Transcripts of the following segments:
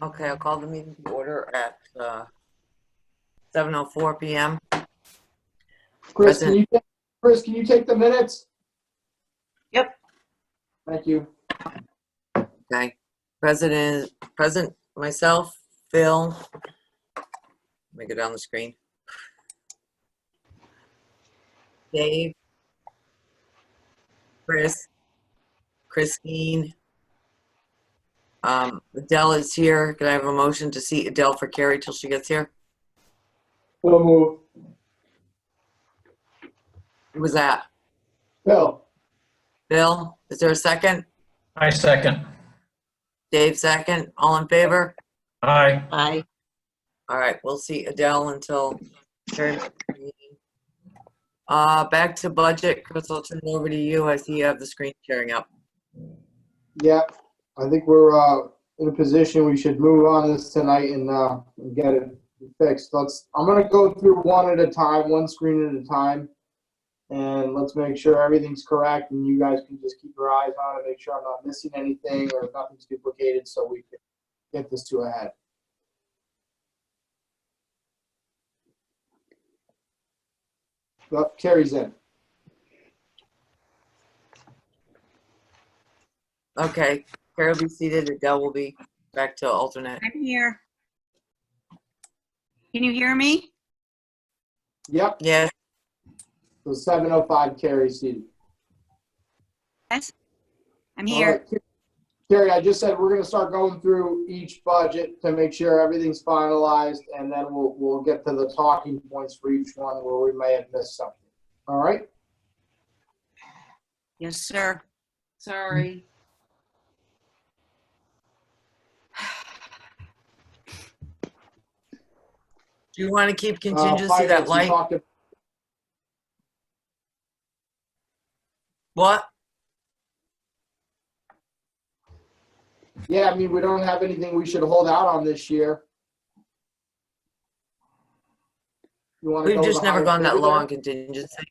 Okay, I'll call the meeting to order at 7:04 p.m. Chris, Present. can you take the minutes? Yep. Thank you. Okay. Present myself, Phil. Let me go down the screen. Dave, Chris, Christine. Adele is here. Can I have a motion to seat Adele for Carrie till she gets here? So move. Who was that? Phil. Bill? Is there a second? I second. Dave, second. All in favor? Aye. Aye. All right, we'll see Adele until Carrie. Back to budget. Chris, I'll turn it over to you. I see you have the screen sharing up. Yeah, I think we're in a position we should move on this tonight and get it fixed. I'm gonna go through one at a time, one screen at a time, and let's make sure everything's correct. And you guys can just keep your eyes on it, make sure I'm not missing anything or nothing's duplicated, so we can get this to a head. Well, Carrie's in. Okay, Carrie will be seated. Adele will be back to alternate. I'm here. Can you hear me? Yep. Yes. So 7:05, Carrie's seated. Yes. I'm All here. right. Carrie, I just said we're going to start going through each budget to make sure everything's finalized, and then we'll get to the talking points for each one where we may have missed something. All right? Yes, sir. Sorry. Do you want to keep contingency that Finance, we light? talked about- What? Yeah, I mean, we don't have anything we should hold out on this year. You want to We've go just the never higher gone that figure low there? on contingency.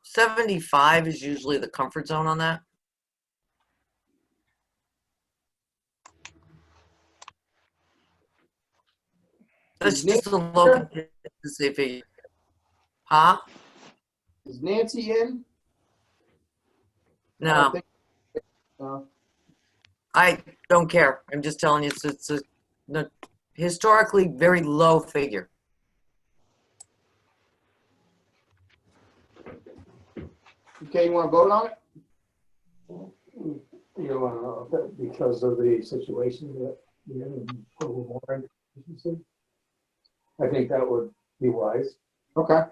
75 is usually the comfort zone on that. That's just a low contingency figure. Huh? Is Nancy in? I No, don't think- no. I don't care. I'm just telling you, it's a historically very low figure. Okay, you want to vote on it? You know, because of the situation that we're in, a little more efficiency. I think that would be wise. Okay.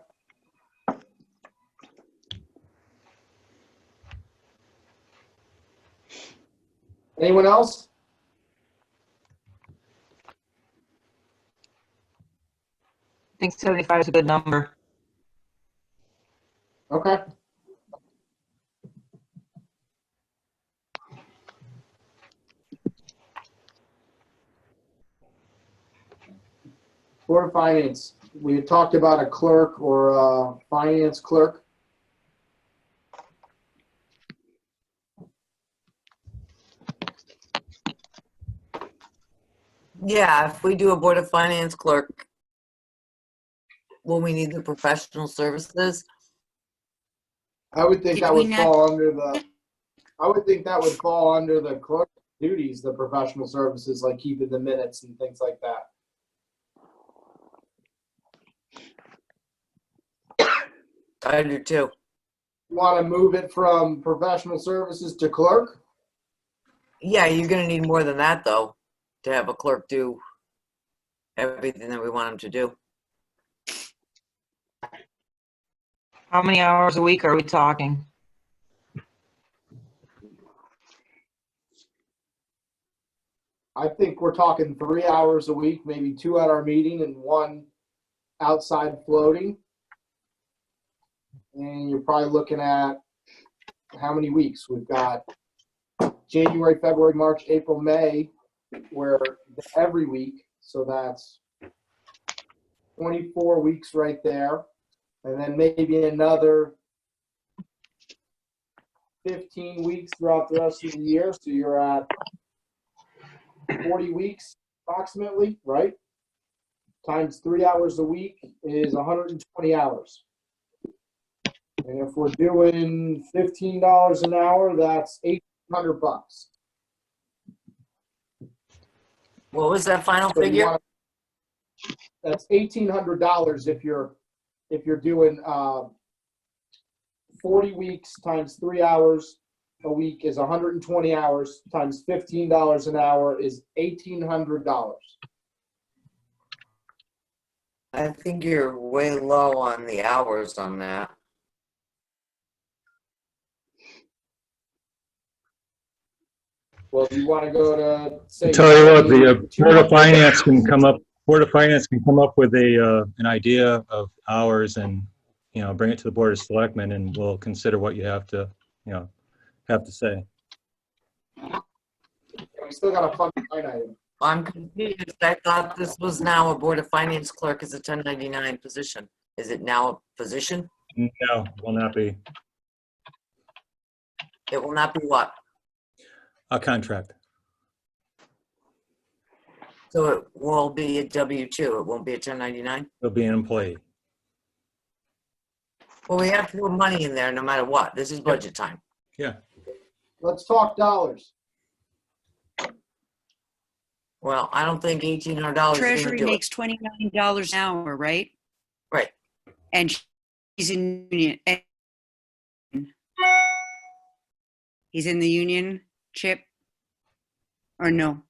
Anyone else? I think 75 is a good number. Okay. Board of Finance, we had talked about a clerk or a finance clerk. Yeah, if we do a Board of Finance clerk, will we need the professional services? I would think Did that we would not- fall under the, I would think that would fall under the clerk duties, the professional services, like keeping the minutes and things like that. I do too. Want to move it from professional services to clerk? Yeah, you're gonna need more than that though, to have a clerk do everything that we want him to do. How many hours a week are we talking? I think we're talking 3 hours a week, maybe 2 at our meeting and 1 outside floating. And you're probably looking at how many weeks? We've got January, February, March, April, May, where every week. So that's 24 weeks right there. And then maybe another 15 weeks throughout the rest of the year. So you're at 40 weeks approximately, right? Times 3 hours a week is 120 hours. And if we're doing $15 an hour, that's $1,800. What was that final So you figure? wanna- That's $1,800 if you're doing 40 weeks times 3 hours a week is 120 hours times $15 an hour is $1,800. I think you're way low on the hours on that. Well, you want to go to say. Tell you what, the Board 200? of Finance can come up, with an idea of hours and, bring it to the Board of Selectmen, and we'll consider what you have to, have to say. We still got a funding line item. I'm confused. I thought this was now a Board of Finance clerk is a 1099 position. Is it now a position? No, will not be It will not be what? a contract. So it will be a W-2. It won't be a 1099? It'll be an employee. Well, we have to put money in there no matter what. This is budget time. Yeah. Let's talk dollars. Well, I don't think $1,800 is going to Treasury do it. makes $29 an hour, right? Right. And he's in union. He's in the union, Chip? Or no?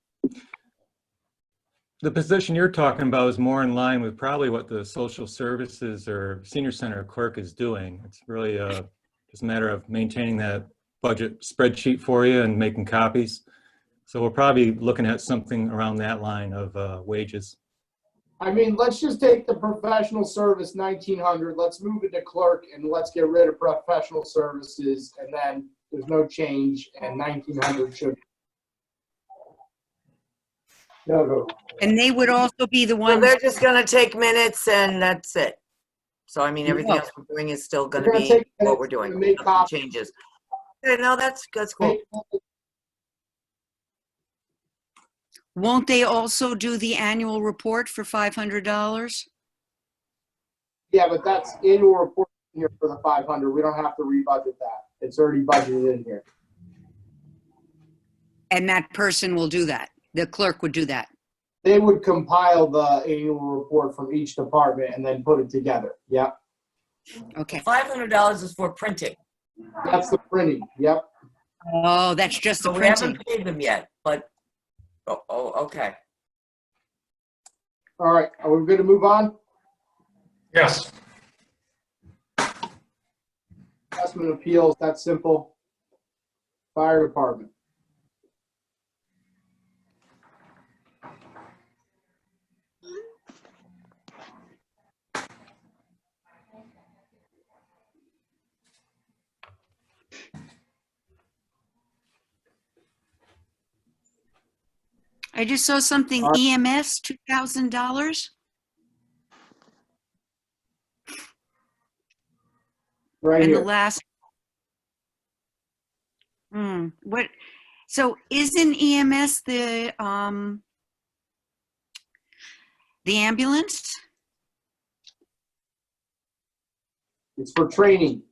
The position you're talking about is more in line with probably what the social services or senior center clerk is doing. It's really just a matter of maintaining that budget spreadsheet for you and making copies. So we're probably looking at something around that line of wages. I mean, let's just take the professional service 1,900. Let's move it to clerk and let's get rid of professional services, and then there's no change, and 1,900 should. No. And they would also be the So ones, they're just going to take minutes and that's it. So, I mean, everything Yeah. else we're doing is still going We're to gonna be take what minutes we're doing. and make Nothing copies. changes. Okay, no, that's cool. won't they also do the annual report for $500? Yeah, but that's annual report in here for the 500. We don't have to rebudget that. It's already budgeted in here. And that person will do that. The clerk would do that. They would compile the annual report from each department and then put it together. Yep. Okay. $500 is for printing. That's the printing. Yep. Oh, that's just the So we printing. haven't paid them yet, but, okay. All right. Are we good to move on? Yes. Assessment appeals, that's simple. Fire department. I just saw something All EMS, $2,000. Right And the here. last, what, so isn't EMS the ambulance? It's for training.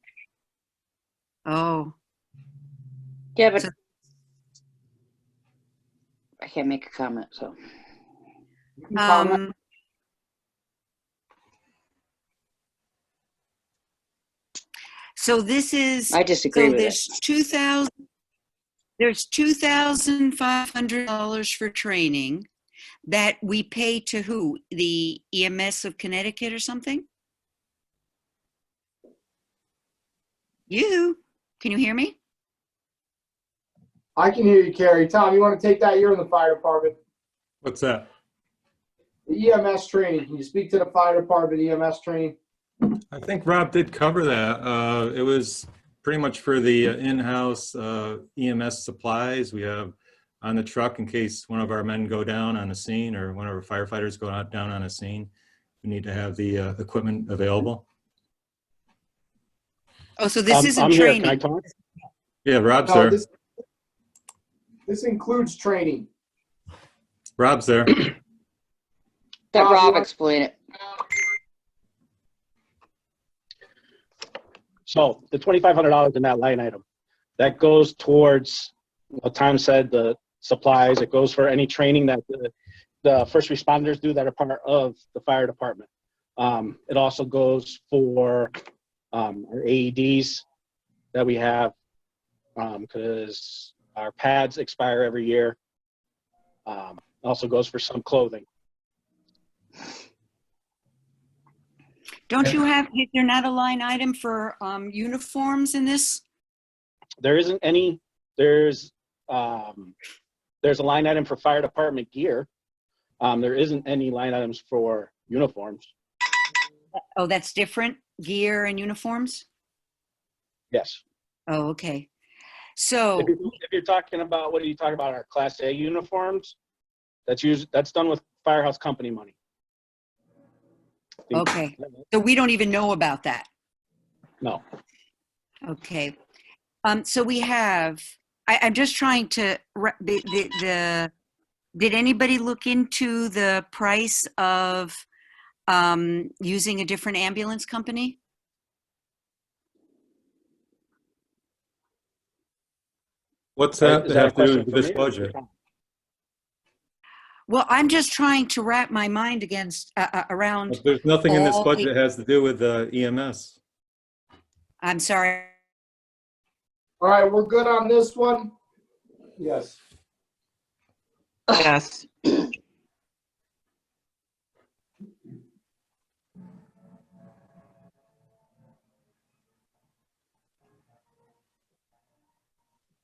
Oh, Yeah, but So- I can't make a comment, so. You can comment. so this is, I disagree so with it. there's $2,500 for training that we pay to who? The EMS of Connecticut or something? Can you hear me? I can hear you, Carrie. Tom, you want to take that? You're in the fire department. What's that? The EMS training. Can you speak to the fire department EMS training? I think Rob did cover that. It was pretty much for the in-house EMS supplies we have on the truck in case one of our men go down on a scene or one of our firefighters go down on a scene. We need to have the equipment available. Oh, so this isn't I'm here. Can I training. talk? Yeah, Rob's No, there. this includes training. Rob's there. Let Rob, Rob you- explain it. So the $2,500 in that line item, that goes towards, what Tom said, the supplies. It goes for any training that the first responders do that are part of the fire department. It also goes for our AEDs that we have, because our pads expire every year. Also goes for some clothing. Don't you have, is there not a line item for uniforms in this? There isn't any, there's a line item for fire department gear. There isn't any line items for uniforms. Oh, that's different, gear and uniforms? Yes. Oh, okay. So, If you're talking about, what are you talking about, our Class A uniforms? That's done with Firehouse Company money. okay, so we don't even know about that. No. Okay. So we have, I'm just trying to, did anybody look into the price of using a different ambulance company? What's that Is have a to do question with for this me or- budget? Well, I'm just trying to wrap my mind around, But there's nothing in this all budget that has to do with EMS. I'm sorry. All right, we're good on this one. Yes. Yes.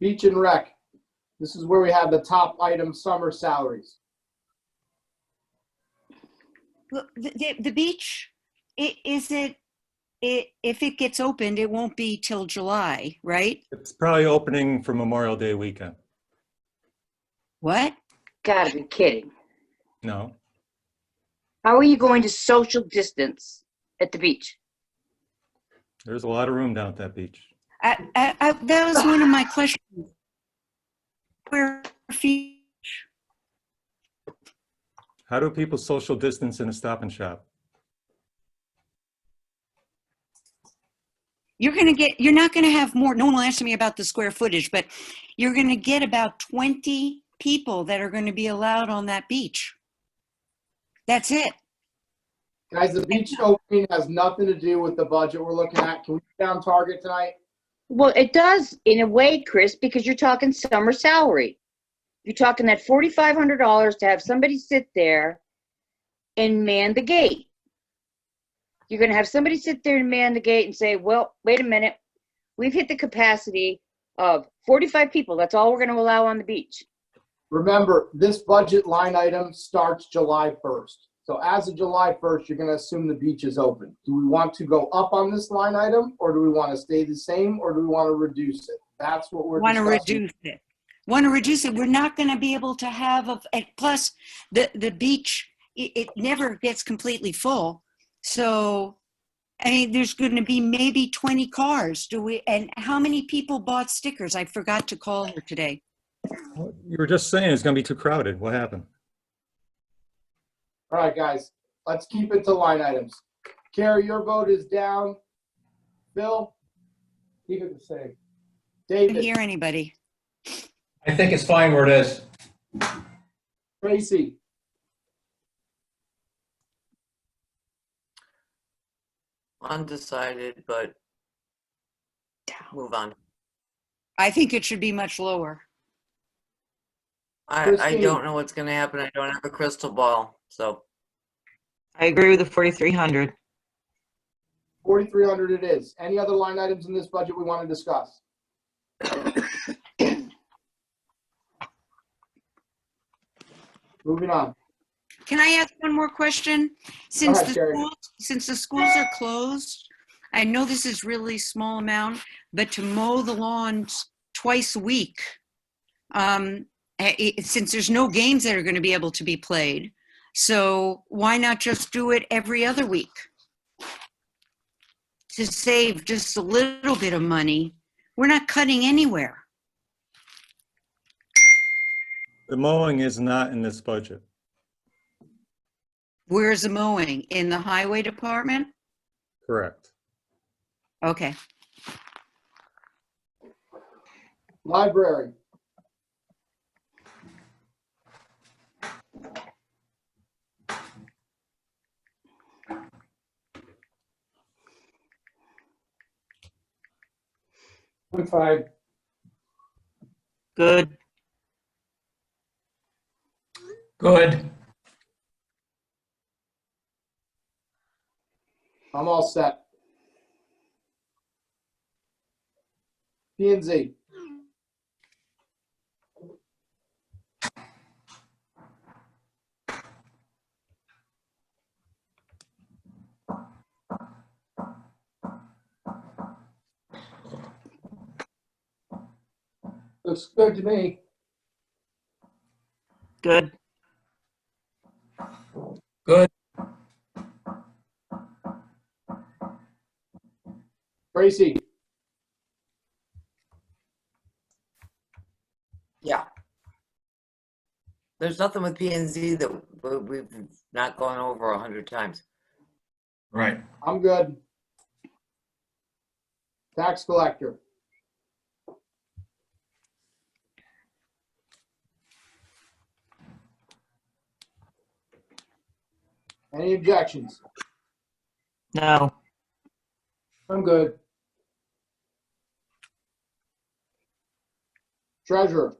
Beach and Rec. This is where we have the top item, summer salaries. Look, the beach, if it gets opened, it won't be till July, right? It's probably opening for Memorial Day weekend. What? Gotta be kidding. No. How are you going to social distance at the beach? There's a lot of room down at that beach. That was one of my questions. Square feet. How do people social distance in a Stop and Shop? You're not gonna have more, no one will ask me about the square footage, but you're gonna get about 20 people that are gonna be allowed on that beach. That's it. Guys, the beach opening has nothing to do with the budget we're looking at. Can we get down target tonight? Well, it does in a way, Chris, because you're talking summer salary. You're talking that $4,500 to have somebody sit there and man the gate. You're going to have somebody sit there and man the gate and say, well, wait a minute. We've hit the capacity of 45 people. That's all we're going to allow on the beach. Remember, this budget line item starts July 1st. So as of July 1st, you're going to assume the beach is open. Do we want to go up on this line item, or do we want to stay the same, or do we want to reduce it? That's what we're Want to discussing. reduce it. Want to reduce it. We're not going to be able to have, plus the beach, it never gets completely full. So, I mean, there's going to be maybe 20 cars. And how many people bought stickers? I forgot to call her today. You were just saying it's going to be too crowded. What happened? All right, guys, let's keep it to line items. Carrie, your vote is down. Bill? Keep it the same. I didn't David? hear anybody. I think it's fine where it is. Tracy? Undecided, but move on. I think it should be much lower. I Christine. don't know what's gonna happen. I don't have a crystal ball, so. I agree with the 4,300. 4,300 it is. Any other line items in this budget we want to discuss? Moving on. Can I ask one more question? ahead, Sherry. Since the schools are closed, I know this is really small amount, but to mow the lawns twice a week, since there's no games that are going to be able to be played, so why not just do it every other week? To save just a little bit of money. We're not cutting anywhere. The mowing is not in this budget. Where's the mowing? In the highway department? Correct. Okay. Library. I'm fine. Good. Good. I'm all set. P and Z. Looks good to me. Good. Good. Tracy. Yeah. There's nothing with P and Z that we've not gone over 100 times. Right. I'm good. Tax collector. Any objections? No. I'm good. Treasurer.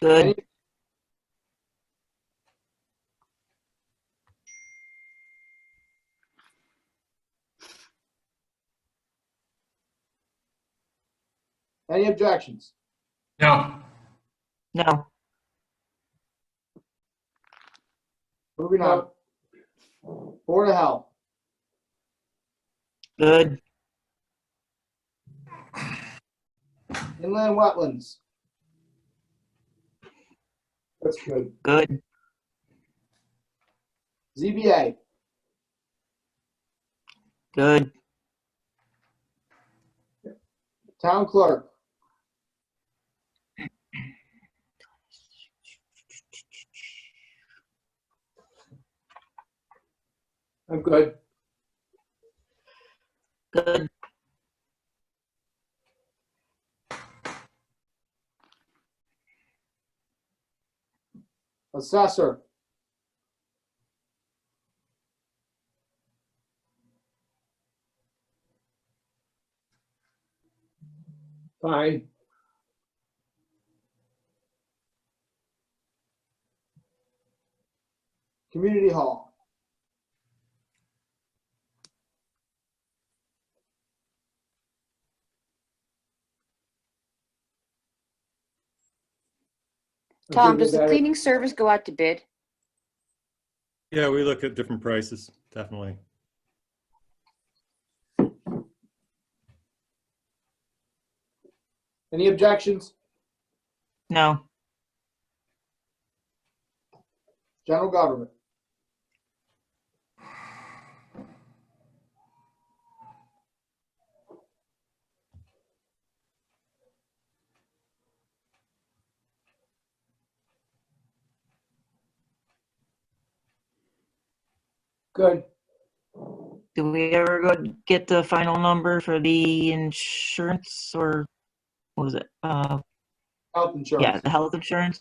Good. Any, any objections? No. No. Moving on. Board of Health. Good. Inland Wetlands. That's good. Good. ZBA. Good. Town clerk. I'm good. Good. Assessor. Fine. Community Hall. I'm Tom, good does with the that. cleaning service go out to bid? Yeah, we look at different prices, definitely. Any objections? No. General government. Good. Do we ever get the final number for the insurance or what was it? Health insurance. Yeah, the health insurance.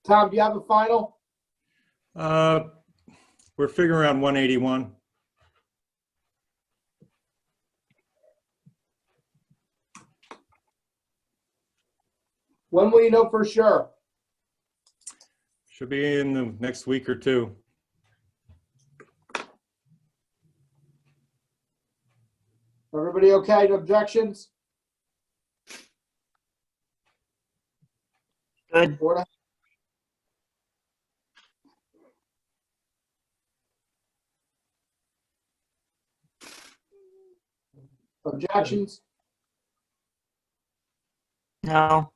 Tom, do you have a final? We're figuring around 181. When will you know for sure? Should be in the next week or two. Everybody okay? No objections? Good. Board of- Objections? No.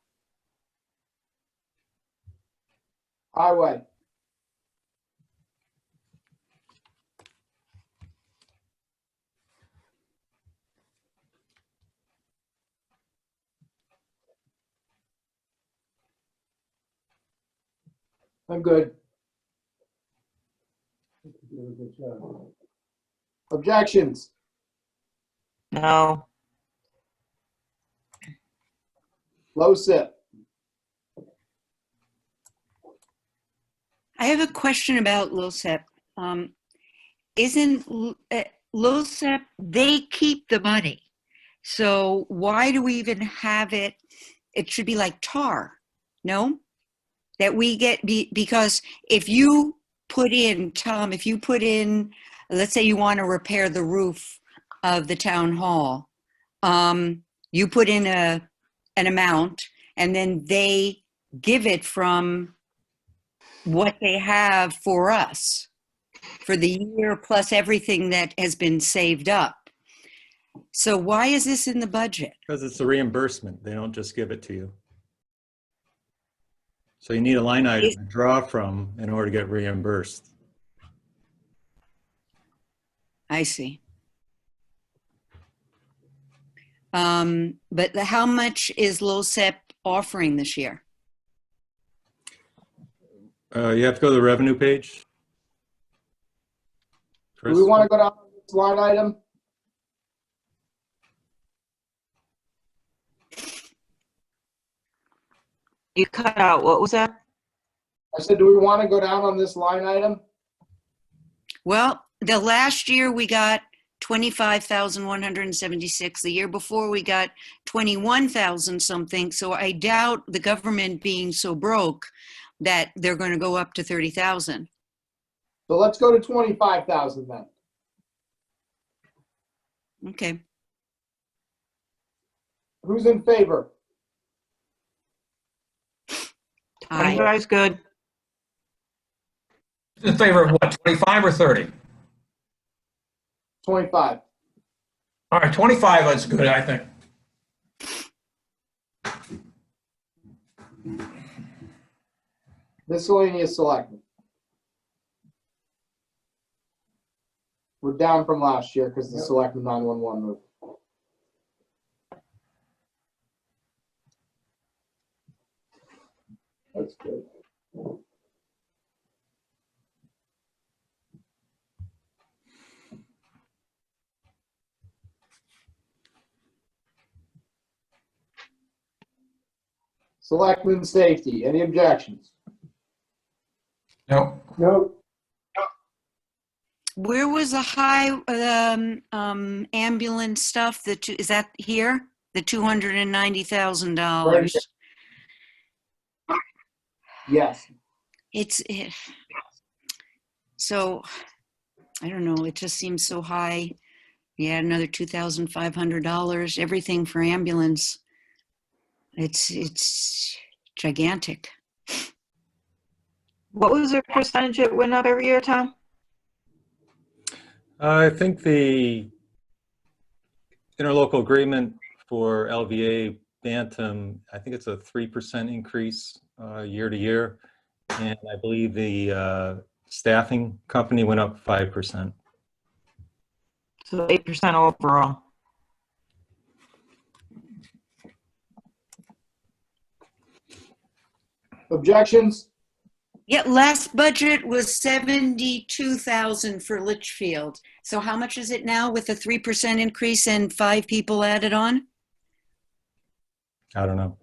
Highway. I'm good. You did a good job. Objections? No. Low SIP. I have a question about LoSEP. Isn't LoSEP, they keep the money. So why do we even have it? It should be like TAR, no? That we get, because if you put in, Tom, if you put in, let's say you want to repair the roof of the town hall, you put in an amount and then they give it from what they have for us for the year plus everything that has been saved up. So why is this in the budget? Because it's a reimbursement. They don't just give it to you. So you need a line item to draw from in order to get reimbursed. I see. But how much is LoSEP offering this year? You have to go to the revenue page. Do we want to go down to this line item? You cut out. What was that? I said, do we want to go down on this line item? Well, the last year we got 25,176. The year before we got 21,000 something. So I doubt the government being so broke that they're going to go up to 30,000. So let's go to 25,000 then. Okay. Who's in favor? Aye. 25's good. In favor of what, 25 or 30? 25. All right, 25 is good, I think. Miscellaneous selectmen. We're down from last year because the Yep. selectmen 911 moved. That's good. Selectmen safety. Any objections? No, Nope. Where was the high ambulance stuff? Is that here? The $290,000. Yes. So I don't know. It just seems so high. Yeah, another $2,500. Everything for ambulance. It's gigantic. What was the percentage it went up every year, Tom? I think the interlocal agreement for LVA Bantam, I think it's a 3% increase year to year. And I believe the staffing company went up 5%. So 8% overall. Objections? Yeah, last budget was 72,000 for Litchfield. So how much is it now with a 3% increase and 5 people added on? I don't know.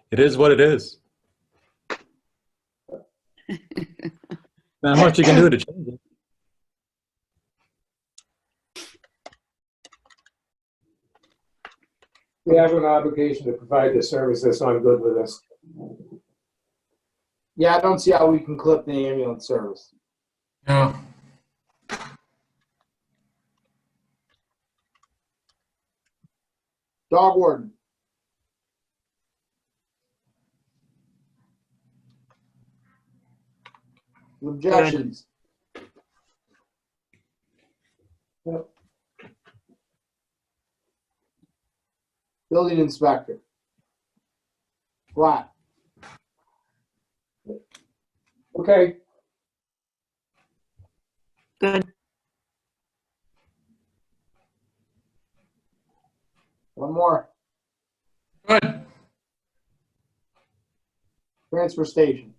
It is what it is. Not much you can do to change it. We have an obligation to provide the services, so I'm good with this. Yeah, I don't see how we can clip the ambulance service. no. Dog warden. Objections? Yep. Building inspector. Flat. Okay, Good. One more. Good. Transfer station.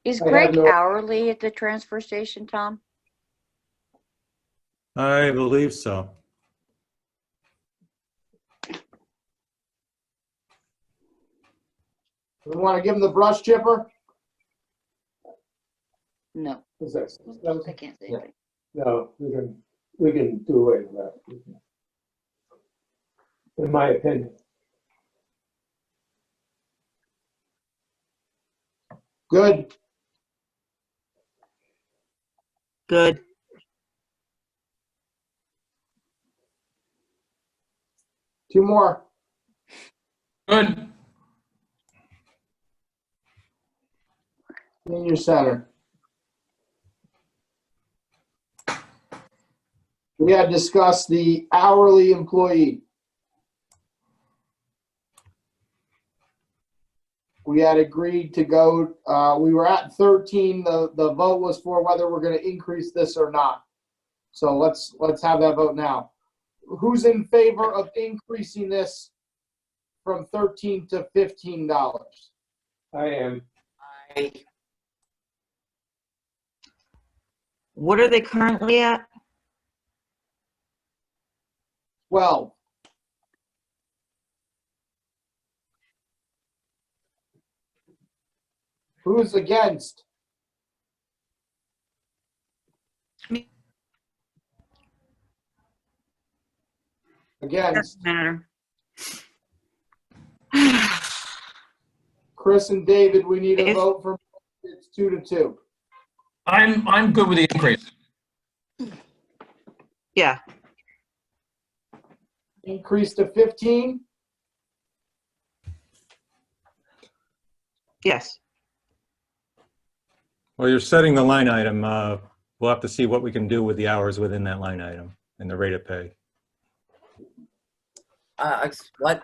Is I have Greg no- hourly at the transfer station, Tom? I believe so. We want to give him the brush chipper? No, is that, I can't say Yeah. anything. no, we can do away with that. In my opinion. Good. Good. Two more. Good. Senior center. We had discussed the hourly employee. We had agreed to go, we were at 13. The vote was for whether we're going to increase this or not. So let's have that vote now. Who's in favor of increasing this from $13 to $15? I am, What are they currently at? 12. Who's against? Me. Against. Doesn't matter. Chris and David, we need a If- vote for, it's 2-2. I'm good with the increase. Yeah. Increase to 15? Yes. Well, you're setting the line item. We'll have to see what we can do with the hours within that line item and the rate of pay. What?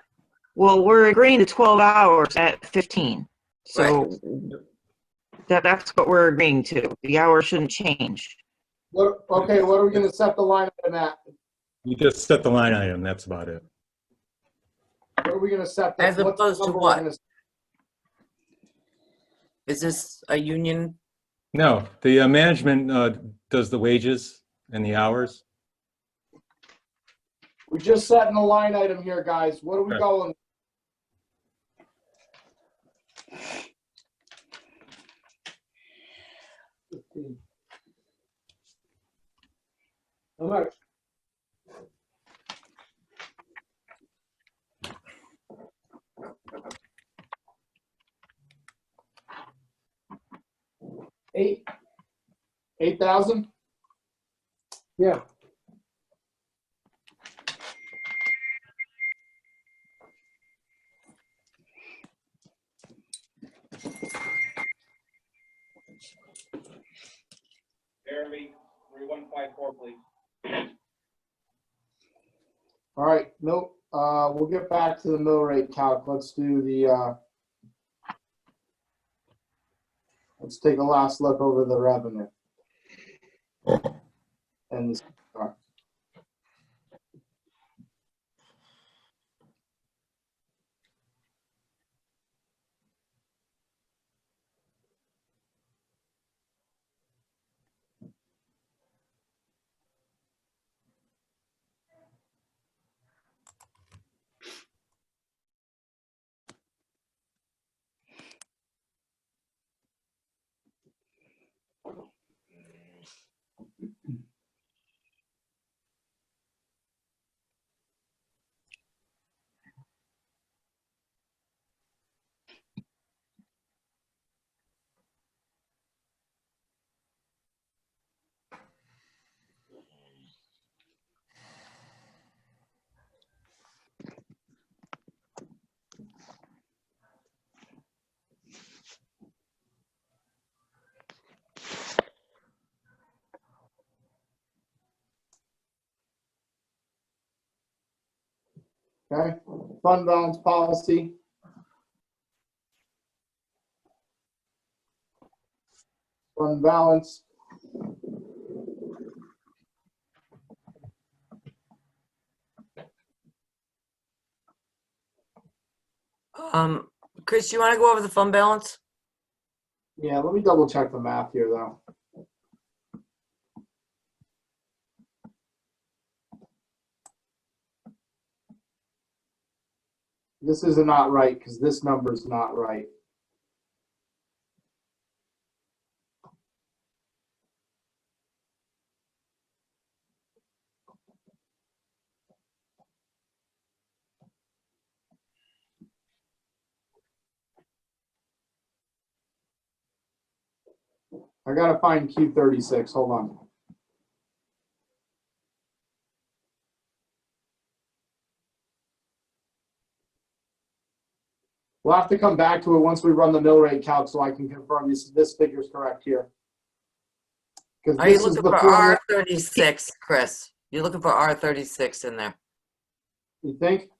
Well, we're agreeing to 12 hours at 15. So that's what we're agreeing to. The hours shouldn't change. Okay, what are we going to set the line item at? You just set the line item, that's about it. What are we going to set? As what's the opposed to number we're what? gonna- Is this a union? No, the management does the wages and the hours. We're just setting a line item here, guys. What are we Okay. going? how much? Eight? 8,000? Yeah, Jeremy, 3154, please. All right, we'll get back to the mill rate calc. Let's do the, let's take a last look over the revenue. And the, Okay, fund balance policy. Fund balance. Chris, you want to go over the fund balance? Yeah, let me double check the math here though. This is not right because this number is not right. I gotta find Q36. Hold on. We'll have to come back to it once we run the mill rate calc so I can confirm this figure is correct here. Because Are you this is looking the for formula. R36, Chris? You're looking for R36 in there. You think?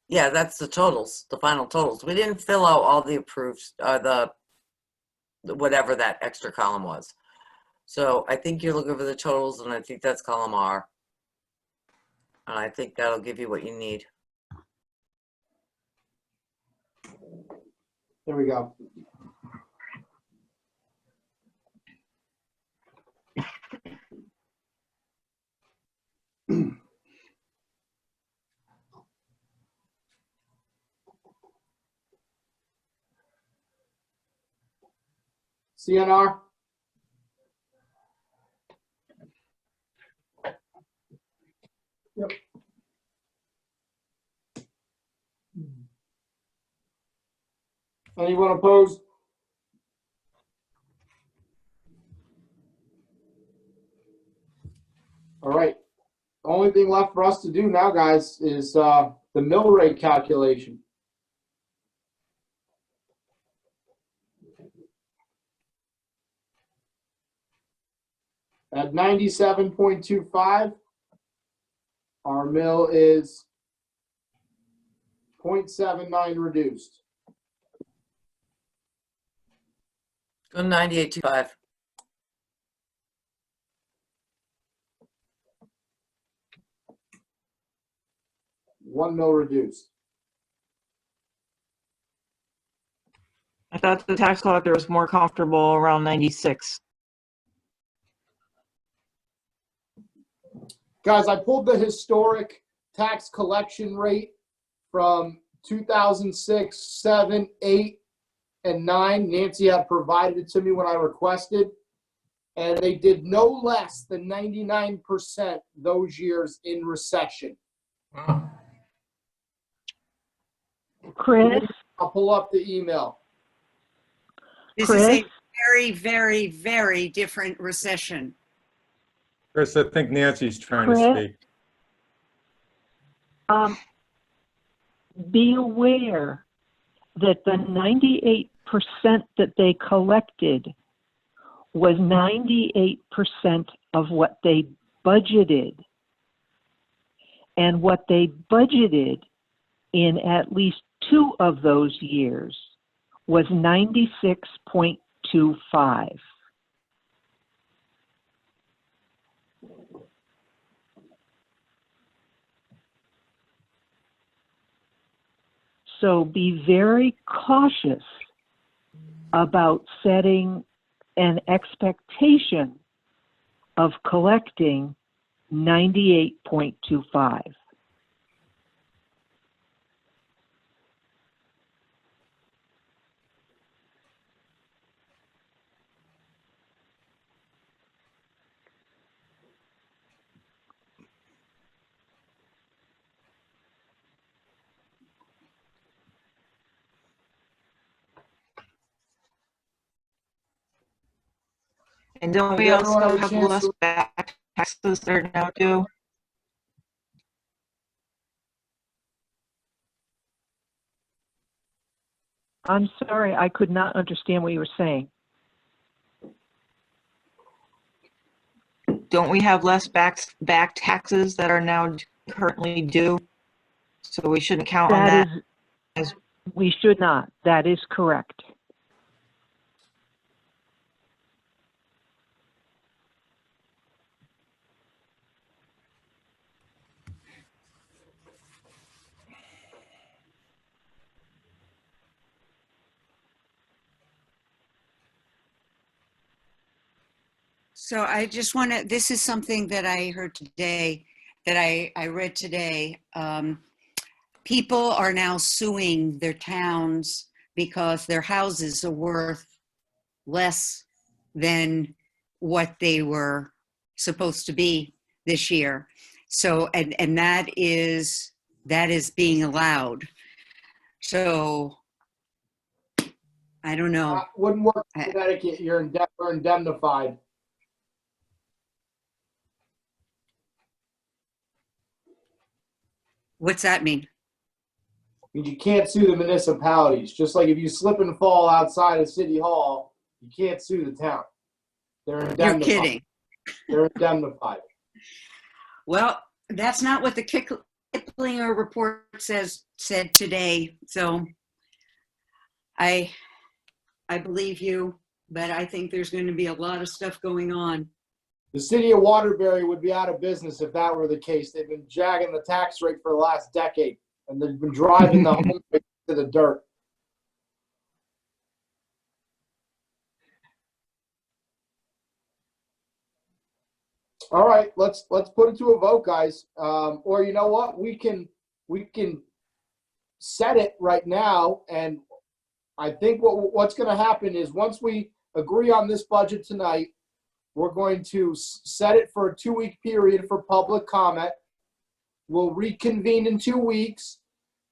Yeah, that's the totals, the final totals. We didn't fill out all the approved, the whatever that extra column was. So I think you're looking for the totals, and I think that's column R. And I think that'll give you what you need. There we go. CNR? Yep. Anyone opposed? All right. The only thing left for us to do now, guys, is the mill rate calculation. At 97.25, our mill is 0.79 reduced. Go 98.25. One mill reduced. I thought the tax collector was more comfortable around 96. Guys, I pulled the historic tax collection rate from 2006, 7, 8, and 9. Nancy had provided it to me when I requested. And they did no less than 99% those years in recession. Wow. Chris, I'll pull up the email. This is a Chris? very, very, very different recession. Chris, I think Nancy's trying to Chris? speak. Be aware that the 98% that they collected was 98% of what they budgeted. And what they budgeted in at least 2 of those years was 96.25. So be very cautious about setting an expectation of collecting 98.25. And don't we Did also everyone have a have chance less to- back taxes that are now due? I'm sorry, I could not understand what you were saying. Don't we have less back taxes that are now currently due? So we shouldn't count on that. That is, we should not. That is correct. So I just want to, this is something that I heard today, that I read today. People are now suing their towns because their houses are worth less than what they were supposed to be this year. So, and that is being allowed. So, I don't know. Wouldn't work in Connecticut. You're indemnified. What's that mean? Means you can't sue the municipalities. Just like if you slip and fall outside of City Hall, you can't sue the town. They're indemnified. You're kidding. They're indemnified. Well, that's not what the Kiplinger report said today. So I believe you, but I think there's going to be a lot of stuff going on. The city of Waterbury would be out of business if that were the case. They've been jagging the tax rate for the last decade, and they've been driving the home rate to the dirt. All right, let's put it to a vote, guys. Or you know what? We can set it right now, and I think what's going to happen is once we agree on this budget tonight, we're going to set it for a 2-week period for public comment. We'll reconvene in 2 weeks,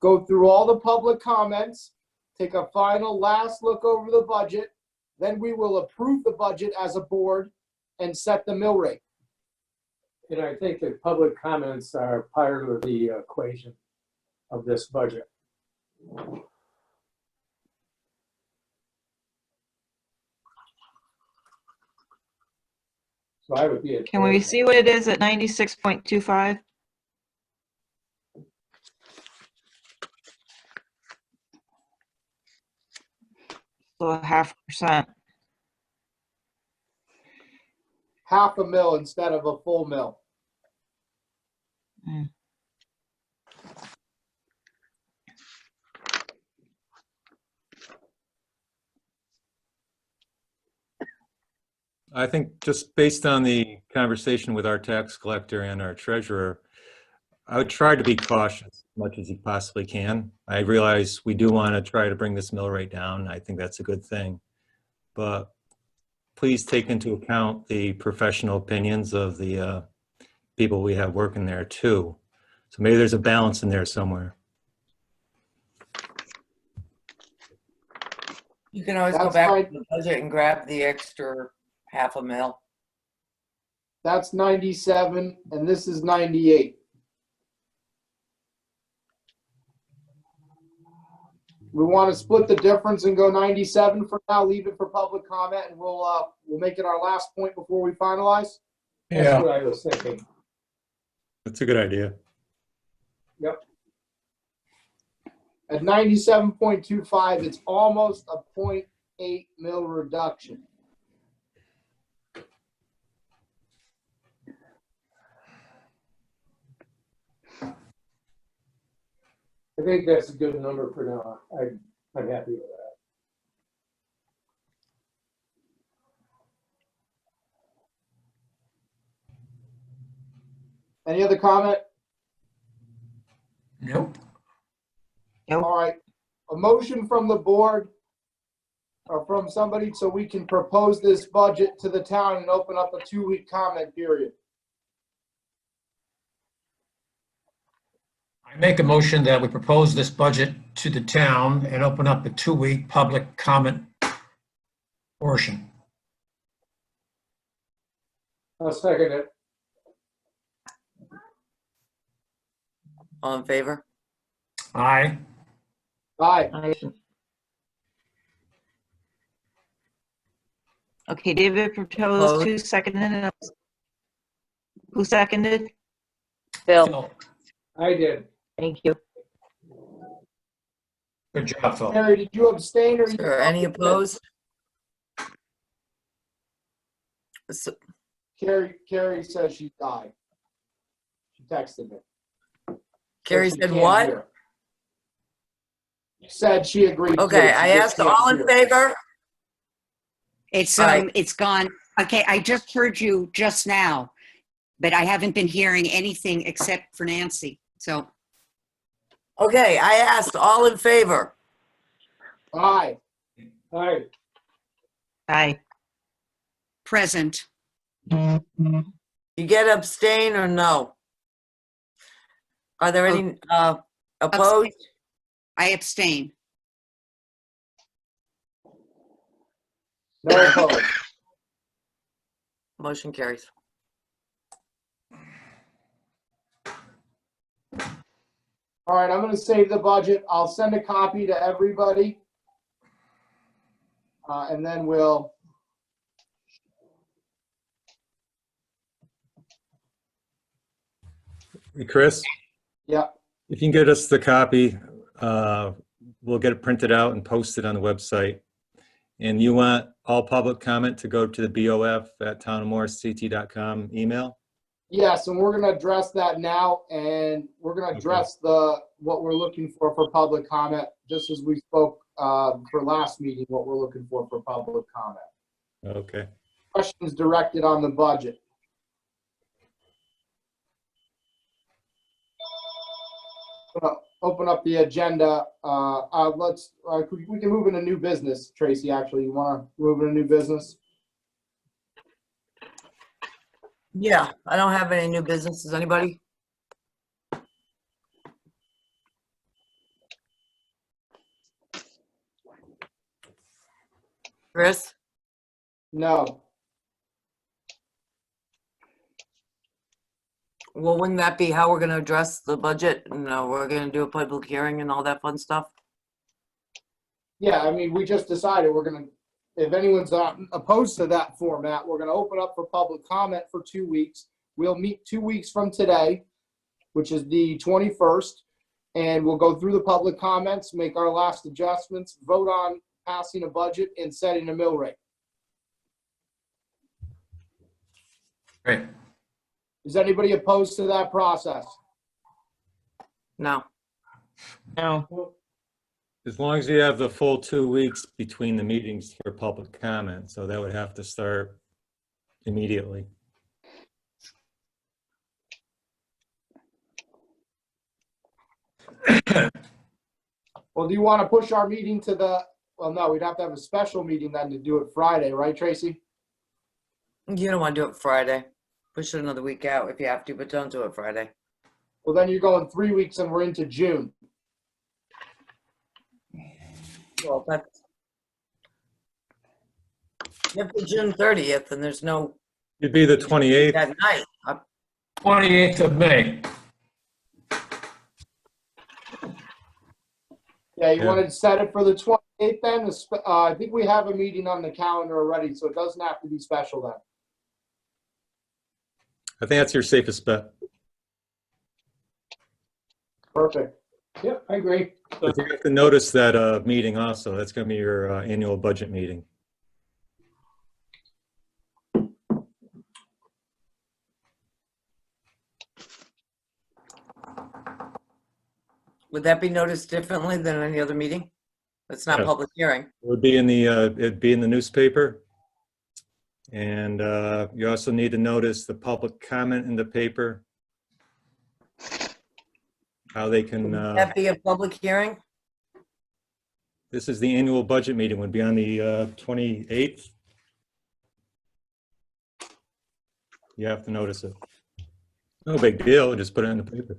go through all the public comments, take a final last look over the budget. Then we will approve the budget as a board and set the mill rate. And I think that public comments are part of the equation of this budget. So I would be. Can we see what it is at 96.25? So 0.5%. Half a mil instead of a full mil. Mm. I think just based on the conversation with our tax collector and our treasurer, I would try to be cautious as much as you possibly can. I realize we do want to try to bring this mill rate down. I think that's a good thing. But please take into account the professional opinions of the people we have working there too. So maybe there's a balance in there somewhere. You can always go That's back fine. to the budget and grab the extra half a mil. That's 97, and this is 98. We want to split the difference and go 97 for now, leave it for public comment, and we'll make it our last point before we finalize. That's what I was thinking. That's a good idea. Yep. At 97.25, it's almost a 0.8 mil reduction. I think that's a good number for now. I'm happy with that. Any other comment? Nope. All right. A motion from the board or from somebody so we can propose this budget to the town and open up a 2-week comment period. I make a motion that we propose this budget to the town and open up a 2-week public comment portion. I'll second it. All in favor? Aye. Aye. Okay, David proposed, who seconded it? Who seconded? Phil. Phil. I did. Thank you. Good job, Phil. Carrie, did you abstain or? Or any opposed? So- Carrie says she died. She texted me. Carrie She said can't what? hear. Said she agreed. to Okay, it. She I just asked can't all in hear. favor? It's, All right. it's gone. Okay, I just heard you just now, but I haven't been hearing anything except for Nancy. So, Okay, I asked all in favor. Aye. Aye. Aye. present. You get abstain or no? Are there any opposed? I abstain. No opposed. Motion carries. All right, I'm gonna save the budget. I'll send a copy to everybody. And then we'll, Hey, Chris, yeah, if you can get us the copy, we'll get it printed out and posted on the website. And you want all public comment to go to the BOF@townofmorrisct.com email? yes, and we're gonna address that now, and we're gonna address what we're looking for public comment, just as we spoke for last meeting, what we're looking for public comment. Okay. Questions directed on the budget. Open up the agenda. We can move into new business. Tracy, actually, you want to move into new business? Yeah, I don't have any new business. Does anybody? Chris? No. Well, wouldn't that be how we're gonna address the budget? No, we're gonna do a public hearing and all that fun stuff? Yeah, I mean, we just decided we're gonna, if anyone's opposed to that format, we're gonna open up for public comment for 2 weeks. We'll meet 2 weeks from today, which is the 21st, and we'll go through the public comments, make our last adjustments, vote on passing a budget and setting a mill rate. Great. Is anybody opposed to that process? No. No. As long as you have the full 2 weeks between the meetings for public comment, so that would have to start immediately. Well, do you want to push our meeting to well, no, we'd have to have a special meeting then to do it Friday, right, Tracy? You don't wanna do it Friday. Push it another week out if you have to, but don't do it Friday. Well, then you're going 3 weeks and we're into June. Well, that's. After June 30th, and there's no, It'd be the 28th. that night. 28th of May. Yeah, you Yeah. wanted to set it for the 28th then? I think we have a meeting on the calendar already, so it doesn't have to be special then. I think that's your safest bet. Perfect. Yep, I agree. But you have to notice that meeting also. That's going to be your annual budget meeting. Would that be noticed differently than any other meeting? It's not Yes. public hearing. It would be in the, it'd be in the newspaper. And you also need to notice the public comment in the paper. How they can, Would that be a public hearing? this is the annual budget meeting, would be on the 28th. You have to notice it. No big deal, just put it in the paper.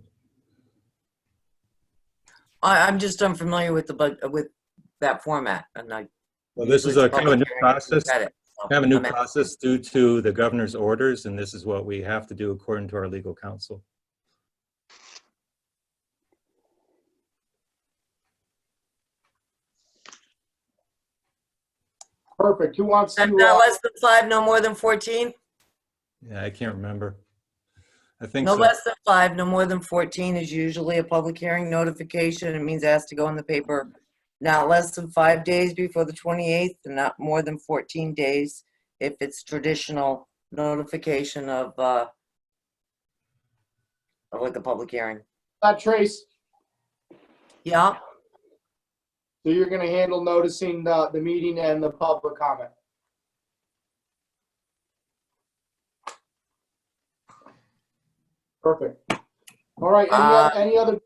I'm just unfamiliar with with that format, and I. Well, this is usually a it's kind of a new public hearing, process. got it, so Kind of a new I'm at- process due to the governor's orders, and this is what we have to do according to our legal counsel. Perfect. Who wants And to, not less than 5, no more than 14? Yeah, I can't remember. I think No so. less than 5, no more than 14 is usually a public hearing notification. It means it has to go in the paper not less than 5 days before the 28th, and not more than 14 days if it's traditional notification of like a public hearing. That Trace, Yeah, so you're gonna handle noticing the meeting and the public comment. Perfect. All right, any other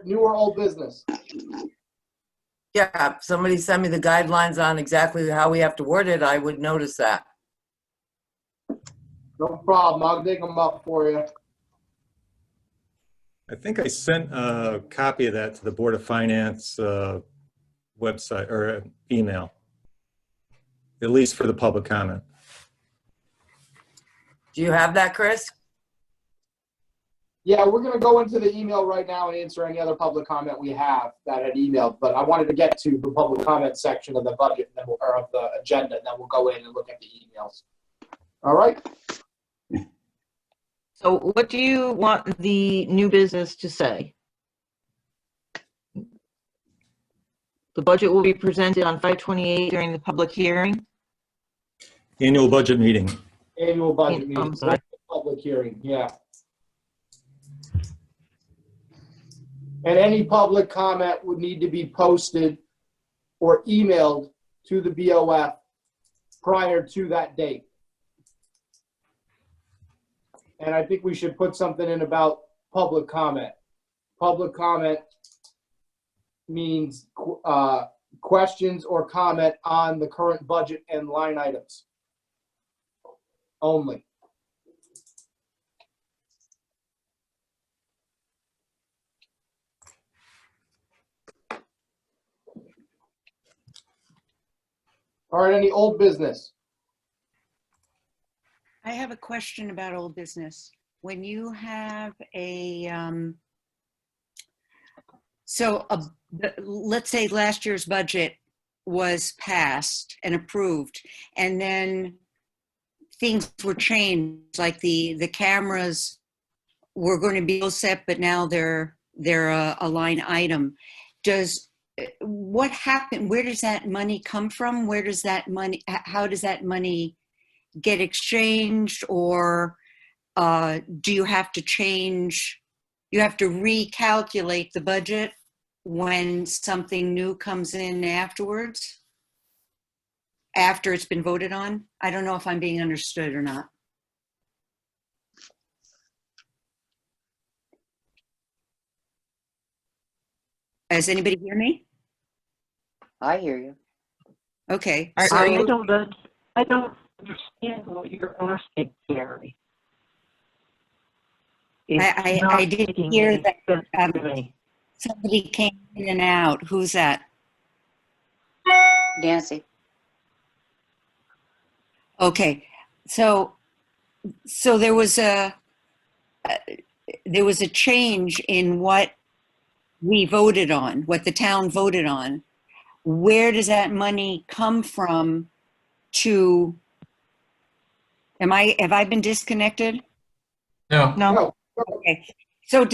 new or old business? yeah, if somebody send me the guidelines on exactly how we have to word it, I would notice that. No problem, I'll dig them up for you. I think I sent a copy of that to the Board of Finance website or email, at least for the public comment. Do you have that, Chris? Yeah, we're gonna go into the email right now and answer any other public comment we have that had emailed, but I wanted to get to the public comment section of the budget, and then or of the agenda, and then we'll go in and look at the emails. All right? So what do you want the new business to say? The budget will be presented on 5/28 during the public hearing. Annual budget meeting. Annual budget I'm meeting, sorry. public hearing, yeah. And any public comment would need to be posted or emailed to the BOF prior to that date. And I think we should put something in about public comment. Public comment means questions or comment on the current budget and line items only. All right, any old business? I have a question about old business. When you have let's say last year's budget was passed and approved, and then things were changed, like the cameras were going to be all set, but now they're a line item. What happened? Where does that money come from? How does that money get exchanged, or do you have to recalculate the budget when something new comes in afterwards, after it's been voted on? I don't know if I'm being understood or not. Does anybody hear me? I hear you. Okay, Are so you- I don't understand what you're asking, Gary. I It's did not making hear any that, sense to me. somebody came in and out. Who's that? Nancy. Okay, so there was a change in what we voted on, what the town voted on. Where does that money come from to, have I been disconnected? No, No, Okay, so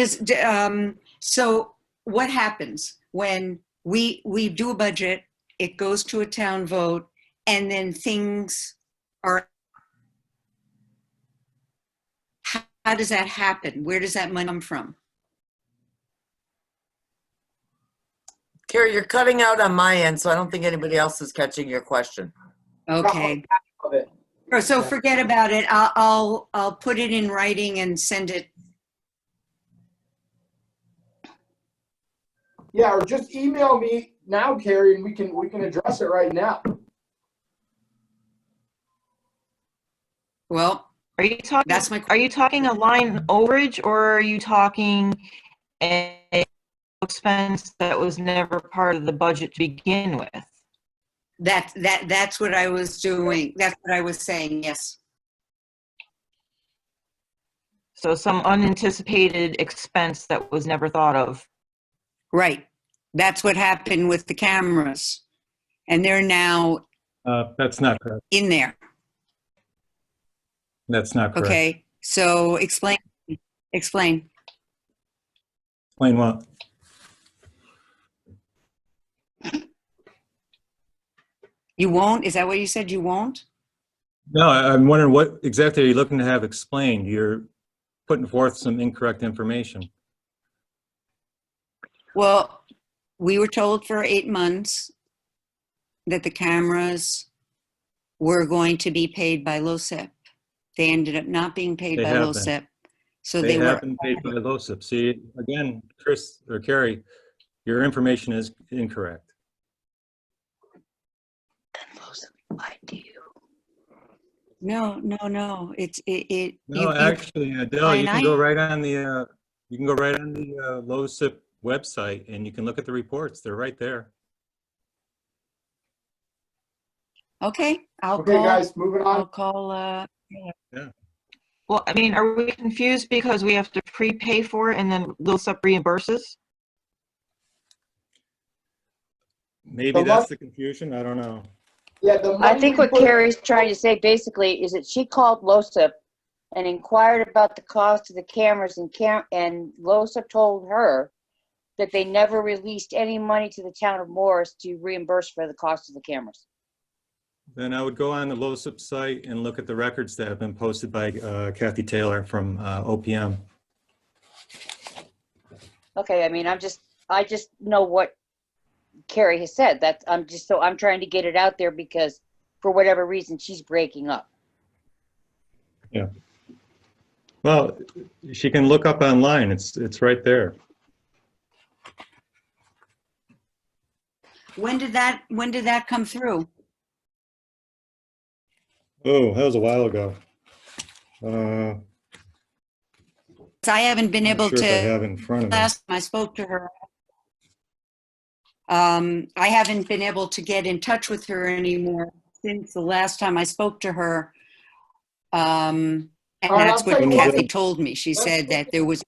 so what happens when we do a budget, it goes to a town vote, and then things are, how does that happen? Where does that money come from? Carrie, you're cutting out on my end, so I don't think anybody else is catching your question. Okay, Of it. so forget about it. I'll put it in writing and send it. Yeah, or just email me now, Carrie, and we can address it right now. Well, are you talking, that's my, are you talking a line overage, or are you talking a expense that was never part of the budget to begin with? that's what I was doing. That's what I was saying, yes. So some unanticipated expense that was never thought of. Right. That's what happened with the cameras. And they're now That's not correct. in there. That's not correct. Okay. So explain. Explain what? You won't? Is that what you said? You won't? No, I'm wondering what exactly are you looking to have explained? You're putting forth some incorrect information. Well, we were told for 8 months that the cameras were going to be paid by LoSiP. They ended up not being paid They by have been. LoSiP. So They they were, have been paid by LoSiP. See, again, Chris or Carrie, your information is incorrect. lied to you. no. No, actually, Adele, you can go right on the LoSiP website and you can look at the reports. They're right there. Okay, Okay, guys, moving I'll on. call, Well, I mean, are we confused because we have to prepay for it and then LoSiP reimburses? Maybe The that's the confusion. I don't know. Yeah, the I money think we what put- Carrie's trying to say basically is that she called LoSiP and inquired about the cost of the cameras, and LoSiP told her that they never released any money to the town of Morris to reimburse for the cost of the cameras. Then I would go on the LoSiP site and look at the records that have been posted by Kathy Taylor from OPM. Okay, I mean, I just know what Carrie has said. That I'm trying to get it out there because for whatever reason she's breaking up. Yeah. Well, she can look up online. It's right there. when did that come through? Oh, that was a while ago. I haven't been I'm able not sure if I to, have it in front of me. last time I spoke to her, I haven't been able to get in touch with her anymore since the last time I spoke to her. And All right, that's I'll tell what you what. Kathy told me. She said that there was,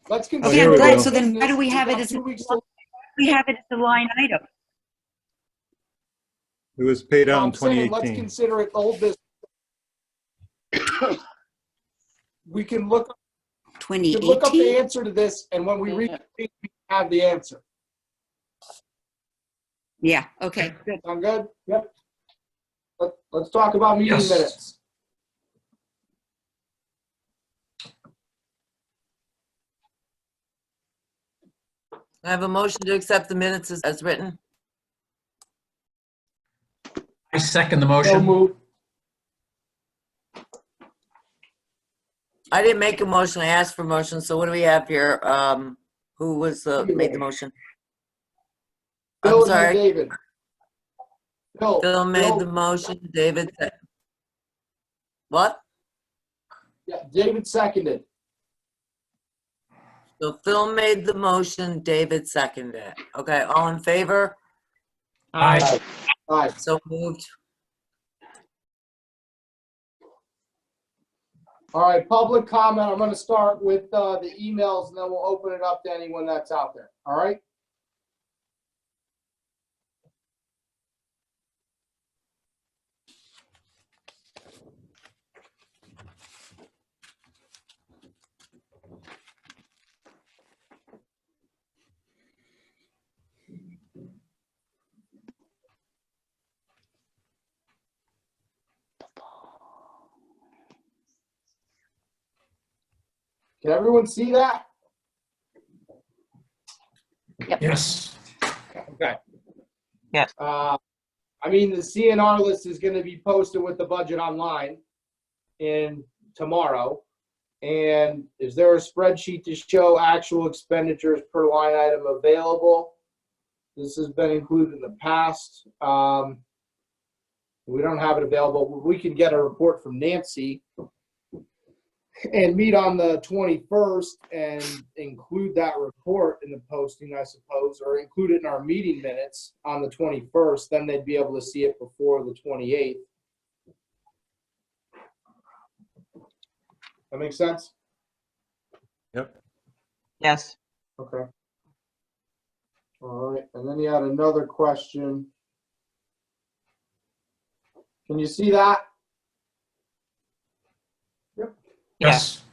Let's okay, consider. I'm we glad. go. So then why do we have it got as, 2 weeks to- we have it as a line item? It was paid No, out in I'm saying let's 2018. consider it old business. We can look up the 2018? answer to this, and when we read it, we have the answer. Yeah, okay, good. Sound good? Yep. Let's talk about meeting Yes. minutes. I have a motion to accept the minutes as written. I second the So motion. move. I didn't make a motion, I asked for motion, so what do we have here? Who was, made the motion? I'm Bill and then sorry, David. Phil made the motion, David, what? Yeah, David seconded. So Phil made the motion, David seconded it. Okay, all in favor? Aye. Aye. So moved. All right, public comment. I'm going to start with the emails, and then we'll open it up to anyone that's out there. All right? Can everyone see that? Yes. Okay. Yes. I mean, the CNR list is going to be posted with the budget online in tomorrow. And is there a spreadsheet to show actual expenditures per line item available? This has been included in the past. We don't have it available. We can get a report from Nancy and meet on the 21st and include that report in the posting, I suppose, or include it in our meeting minutes on the 21st. Then they'd be able to see it before the 28th. That makes sense? Yep. Yes. Okay. All right. And then you had another question. Can you see that? Yes.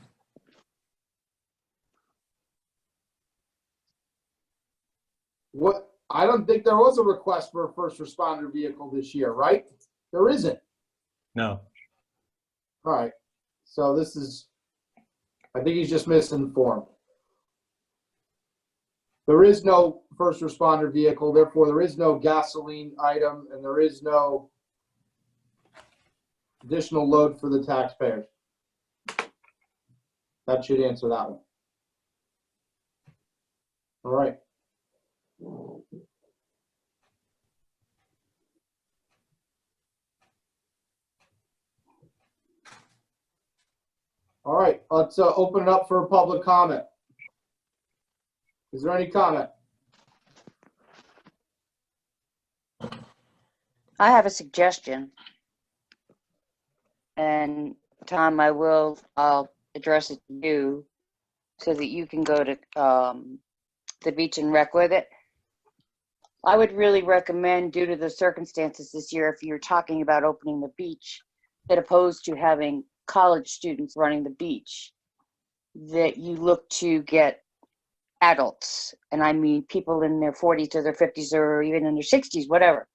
What I don't think there was a request for a first responder vehicle this year, right? There isn't. No. All right. So this is, I think he's just misinformed. There is no first responder vehicle, therefore there is no gasoline item, and there is no additional load for the taxpayers. That should answer that one. All right. All right, let's open it up for public comment. Is there any comment? I have a suggestion. And Tom, I'll address it to you so that you can go to the beach and rec with it. I would really recommend, due to the circumstances this year, if you're talking about opening the beach, that opposed to having college students running the beach, that you look to get adults, and I mean people in their 40s or their 50s or even in their 60s, whatever,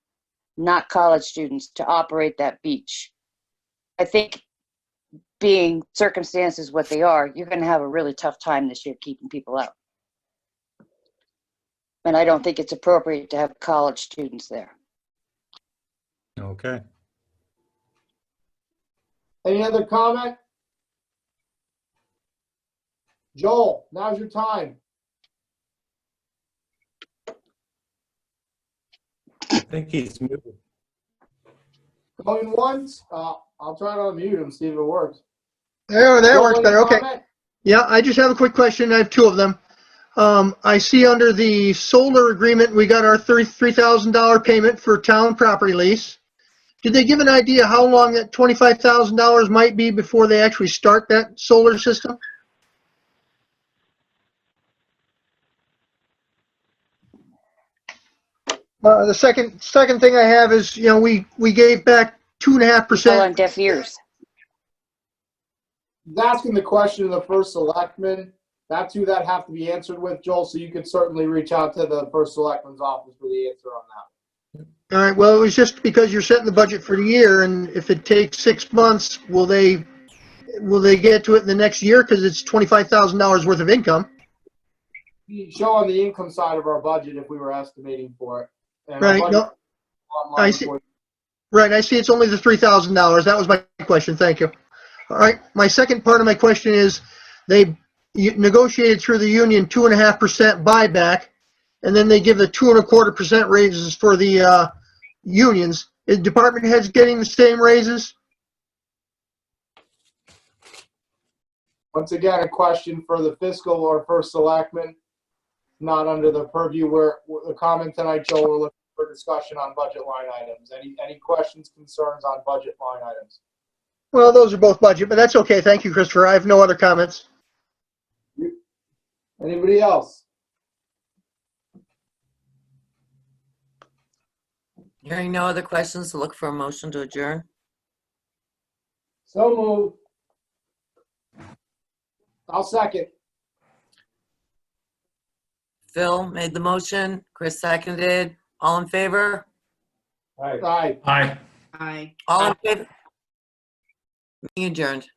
not college students, to operate that beach. I think, being circumstances what they are, you're going to have a really tough time this year keeping people out. And I don't think it's appropriate to have college students there. Okay. Any other comment? Joel, now's your time. I think he's muted. Going once, I'll try to unmute him, see if it works. There, that Joel, works any better. Okay. comment? Yeah, I just have a quick question. I have two of them. I see under the solar agreement, we got our $33,000 payment for town property lease. Did they give an idea how long that $25,000 might be before they actually start that solar system? The second thing I have is, you know, we gave back All 2.5%. on deaf ears. He's asking the question of the first selectman. That's who that have to be answered with, Joel, so you could certainly reach out to the first selectman's office for the answer on that. All right, well, it was just because you're setting the budget for the year, and if it takes 6 months, will they get to it in the next year? Because it's $25,000 worth of income. It'd show on the income side of our budget if we were estimating for it. And our Right, budget no, online I see. for- Right, I see it's only the $3,000. That was my question. Thank you. All right, my second part of my question is, they negotiated through the union 2.5% buyback, and then they give the 2.25% raises for the unions. Is department heads getting the same raises? Once again, a question for the fiscal or first selectman, not under the purview where the comment tonight, Joel, we're looking for discussion on budget line items. Any questions, concerns on budget line items? Well, those are both budget, but that's okay. Thank you, Christopher. I have no other comments. Anybody else? Hearing no other questions, look for a motion to adjourn. So moved. I'll second. Phil made the motion, Chris seconded. All in favor? All right. Aye. Aye. All in favor? Meeting adjourned.